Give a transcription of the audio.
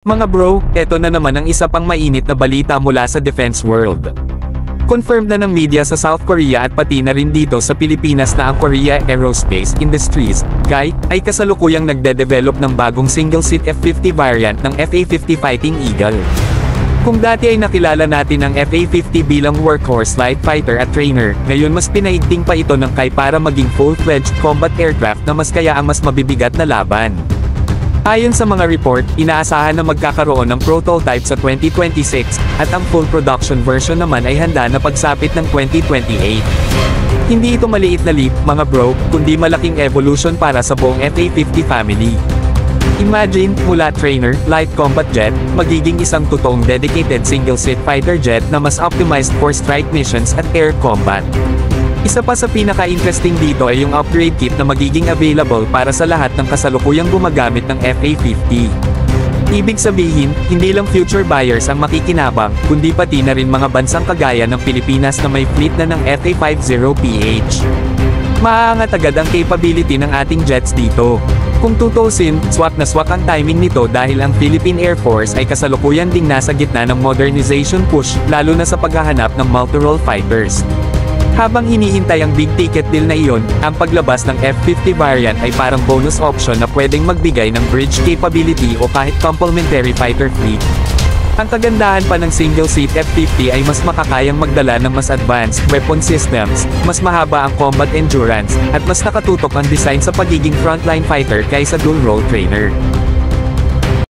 Mga bro, eto na naman ang isa pang mainit na balita mula sa defense world. Confirmed na ng media sa South Korea at pati na rin dito sa Pilipinas na ang Korea Aerospace Industries, KAI, ay kasalukuyang nagde-develop ng bagong single-seat F-50 variant ng FA-50 Fighting Eagle. Kung dati ay nakilala natin ang FA-50 bilang workhorse light fighter at trainer, ngayon mas pinaigting pa ito ng KAI para maging full-fledged combat aircraft na mas kaya ang mas mabibigat na laban. Ayon sa mga report, inaasahan na magkakaroon ng prototype sa 2026, at ang full production version naman ay handa na pagsapit ng 2028. Hindi ito maliit na leap, mga bro, kundi malaking evolution para sa buong FA-50 family. Imagine, mula trainer, light combat jet, magiging isang totoong dedicated single-seat fighter jet na mas optimized for strike missions at air combat. Isa pa sa pinaka-interesting dito ay yung upgrade kit na magiging available para sa lahat ng kasalukuyang gumagamit ng FA-50. Ibig sabihin, hindi lang future buyers ang makikinabang, kundi pati na rin mga bansang kagaya ng Pilipinas na may fleet na ng FA-50PH. Maaangat agad ang capability ng ating jets dito. Kung tutusin, swak na swak ang timing nito dahil ang Philippine Air Force ay kasalukuyan ding nasa gitna ng modernization push, lalo na sa paghahanap ng multi-role fighters. Habang hinihintay ang big ticket deal na iyon, ang paglabas ng F-50 variant ay parang bonus option na pwedeng magbigay ng bridge capability o kahit complementary fighter fleet. Ang kagandahan pa ng single-seat F-50 ay mas makakayang magdala ng mas advanced weapon systems, mas mahaba ang combat endurance, at mas nakatutok ang design sa pagiging frontline fighter kaysa dual-role trainer.